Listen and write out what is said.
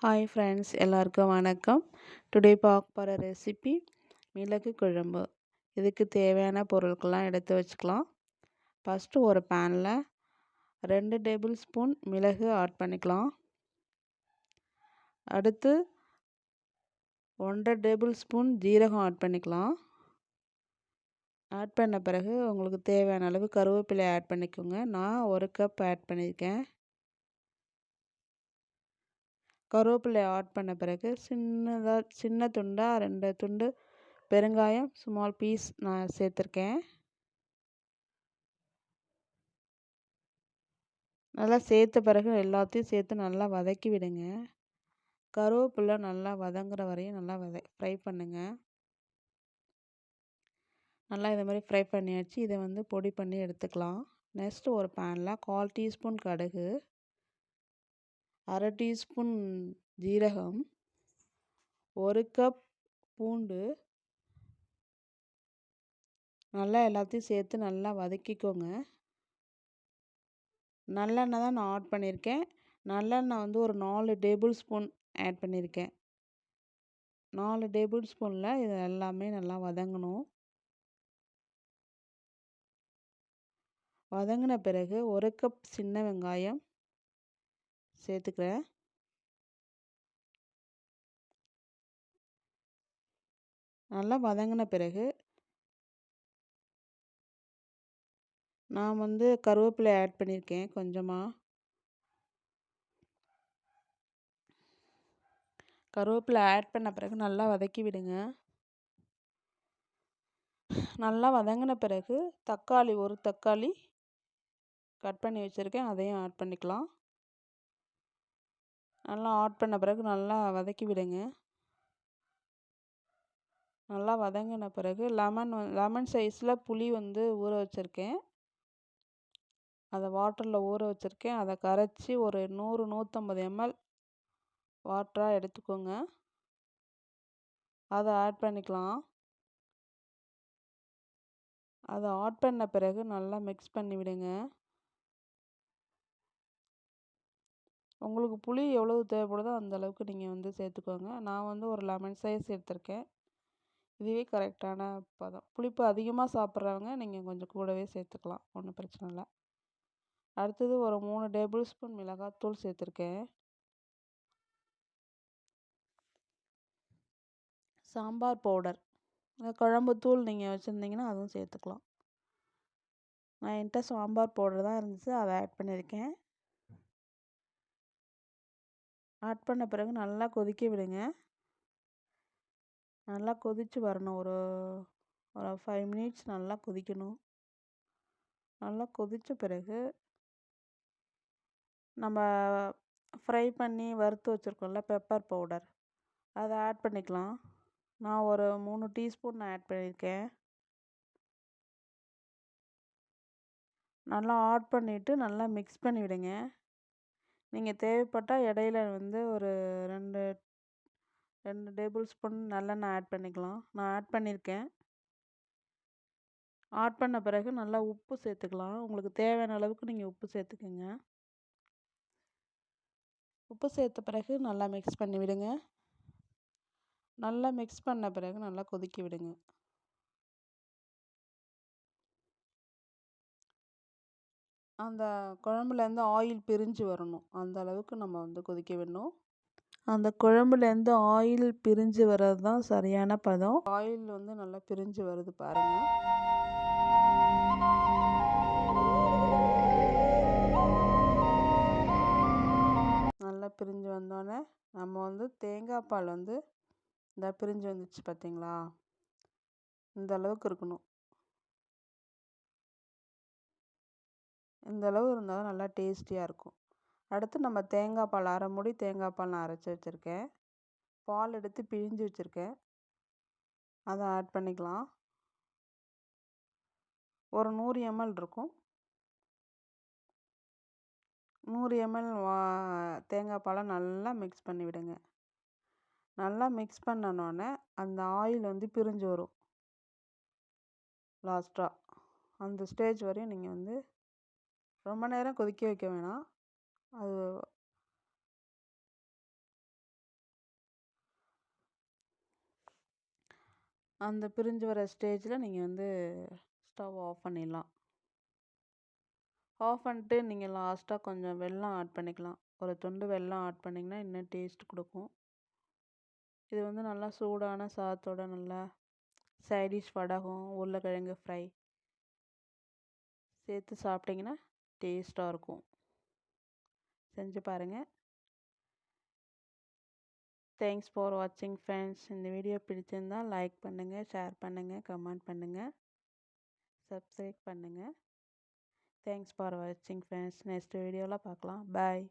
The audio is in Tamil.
ஹாய் ஃப்ரெண்ட்ஸ், எல்லாருக்கும் வணக்கம். டுடே பார்க்க போகிற ரெசிபி மிளகு குழம்பு. இதுக்கு தேவையான பொருட்கள்லாம் எடுத்து வச்சுக்கலாம். ஃபஸ்ட்டு ஒரு பேனில் 2 டேபிள் ஸ்பூன் மிளகு ஆட் பண்ணிக்கலாம். அடுத்து 1.5 டேபிள் ஸ்பூன் ஜீரகம் ஆட் பண்ணிக்கலாம். ஆட் பண்ண பிறகு உங்களுக்கு தேவையான அளவு கருவேப்பிலை ஆட் பண்ணிக்கோங்க. நான் 1 கப் ஆட் பண்ணியிருக்கேன். கருவேப்பிலை ஆட் பண்ண பிறகு சின்ன துண்டாக 2 துண்டு பெருங்காயம் ஸ்மால் பீஸ் நான் சேர்த்துருக்கேன். நல்லா சேர்த்த பிறகு எல்லாத்தையும் சேர்த்து நல்லா வதக்கி விடுங்க. கருவேப்பிலை நல்லா வதங்குற வரையும் நல்லா ஃப்ரை பண்ணுங்கள். நல்லா இதை மாதிரி ஃப்ரை பண்ணியாச்சு. இதை பொடி பண்ணி எடுத்துக்கலாம். நெக்ஸ்ட்டு ஒரு பேனில் 1/4 டீஸ்பூன் கடுகு, 1/2 டீஸ்பூன் ஜீரகம், 1 கப் பூண்டு, நல்லா எல்லாத்தையும் சேர்த்து நல்லா வதக்கிக்கோங்க. நல்லெண்ணெய் தான் நான் ஆட் பண்ணியிருக்கேன். நல்லெண்ணெய் ஒரு 4 டேபிள் ஸ்பூன் ஆட் பண்ணியிருக்கேன். 4 டேபிள் ஸ்பூனில் இது எல்லாமே நல்லா வதங்கணும். வதங்கின பிறகு 1 கப் சின்ன வெங்காயம் சேர்த்துக்கிறேன். நல்லா வதங்கின பிறகு நான் கருவேப்பிலை ஆட் பண்ணியிருக்கேன் கொஞ்சமாக. கருவேப்பிலை ஆட் பண்ண பிறகு நல்லா வதக்கி விடுங்க. நல்லா வதங்கின பிறகு ஒரு தக்காளி கட் பண்ணி வச்சுருக்கேன், அதையும் ஆட் பண்ணிக்கலாம். நல்லா ஆட் பண்ண பிறகு நல்லா வதக்கி விடுங்க. நல்லா வதங்கின பிறகு லெமன் சைஸில் புளி ஊற வச்சுருக்கேன். அதை வாட்டரில் ஊற வச்சுருக்கேன். அதை கரைச்சி ஒரு 100-150 ml வாட்டராக எடுத்துக்கோங்க. அதை ஆட் பண்ணிக்கலாம். அதை ஆட் பண்ண பிறகு நல்லா மிக்ஸ் பண்ணி விடுங்க. உங்களுக்கு புளி எவ்வளவு தேவைப்படுதோ அந்த அளவுக்கு நீங்கள் சேர்த்துக்கோங்க. நான் ஒரு லெமன் சைஸ் எடுத்திருக்கேன். இதுவே கரெக்டான பதம். புளிப்பு அதிகமாக சாப்பிட்றவங்க நீங்கள் கொஞ்சம் கூடவே சேர்த்துக்கலாம், ஒன்றும் பிரச்சனை இல்லை. அடுத்தது ஒரு 3 டேபிள் ஸ்பூன் மிளகாத்தூள் சேர்த்துருக்கேன். சாம்பார் பவுடர், குழம்பு தூள் நீங்கள் வச்சுருந்தீங்கன்னா அதுவும் சேர்த்துக்கலாம். நான் என்கிட்ட சாம்பார் பவுடர் தான் இருந்துச்சு, அதை ஆட் பண்ணியிருக்கேன். ஆட் பண்ண பிறகு நல்லா கொதிக்க விடுங்க. நல்லா கொதித்து வரணும். ஒரு 5 மினிட்ஸ் நல்லா கொதிக்கணும். நல்லா கொதித்த பிறகு நம்ம ஃப்ரை பண்ணி வறுத்து வச்சுருக்கோம்ல பெப்பர் பவுடர், அதை ஆட் பண்ணிக்கலாம். நான் ஒரு 3 டீஸ்பூன் ஆட் பண்ணியிருக்கேன். நல்லா ஆட் பண்ணிவிட்டு நல்லா மிக்ஸ் பண்ணி விடுங்க. நீங்கள் தேவைப்பட்டால் இடையில ஒரு 2 டேபிள் ஸ்பூன் நல்லெண்ணெய் ஆட் பண்ணிக்கலாம். நான் ஆட் பண்ணியிருக்கேன். ஆட் பண்ண பிறகு நல்லா உப்பு சேர்த்துக்கலாம். உங்களுக்கு தேவையான அளவுக்கு நீங்கள் உப்பு சேர்த்துக்கோங்க. உப்பு சேர்த்த பிறகு நல்லா மிக்ஸ் பண்ணி விடுங்க. நல்லா மிக்ஸ் பண்ண பிறகு நல்லா கொதிக்க விடுங்க. அந்த குழம்புலேருந்து ஆயில் பிரிஞ்சு வரணும், அந்த அளவுக்கு நம்ம கொதிக்க விடணும். அந்த குழம்புலேருந்து ஆயில் பிரிஞ்சு வர்றது தான் சரியான பதம். ஆயில் நல்லா பிரிஞ்சு வருது பாருங்கள். நல்லா பிரிஞ்சு வந்தோடனே நம்ம தேங்காய் பால் இந்த பிரிஞ்சு வந்துச்சு பார்த்தீங்களா, இந்த அளவுக்கு இருக்கணும். இந்த அளவு இருந்தால் நல்லா டேஸ்டியாக இருக்கும். அடுத்து நம்ம தேங்காய் பால், அரை மூடி தேங்காய் பால் நான் அரைச்சி வச்சுருக்கேன். பால் எடுத்து பிழிஞ்சு வச்சுருக்கேன், அதை ஆட் பண்ணிக்கலாம். ஒரு 100 ml இருக்கும். 100 ml தேங்காய் பாலை நல்லா மிக்ஸ் பண்ணி விடுங்க. நல்லா மிக்ஸ் பண்ணனோடனே அந்த ஆயில் பிரிஞ்சு வரும். லாஸ்ட்டாக அந்த ஸ்டேஜ் வரையும் நீங்கள் ரொம்ப நேரம் கொதிக்க வைக்க வேணாம். அது அந்த பிரிஞ்சு வர ஸ்டேஜில் நீங்கள் வந்து ஸ்டவ் ஆஃப் பண்ணிடலாம். ஆஃப் பண்ணிட்டு நீங்கள் லாஸ்ட்டாக கொஞ்சம் வெல்லம் ஆட் பண்ணிக்கலாம். ஒரு துண்டு வெல்லம் ஆட் பண்ணிங்கன்னா இன்னும் டேஸ்ட் கொடுக்கும். இது வந்து நல்லா சூடான சாதத்தோட நல்லா சைடிஷ் வடகம், உருளைக்கிழங்கு ஃப்ரை சேர்த்து சாப்பிட்டிங்கன்னா டேஸ்ட்டாக இருக்கும். செஞ்சு பாருங்கள். தேங்க்ஸ் ஃபார் வாட்சிங் ஃப்ரெண்ட்ஸ். இந்த வீடியோ பிடிச்சிருந்தால் லைக் பண்ணுங்கள், ஷேர் பண்ணுங்கள், கமெண்ட் பண்ணுங்கள், சப்ஸ்கிரைப் பண்ணுங்கள். தேங்க்ஸ் ஃபார் வாட்சிங் ஃப்ரெண்ட்ஸ். நெக்ஸ்ட் வீடியோவில் பார்க்கலாம். பாய்.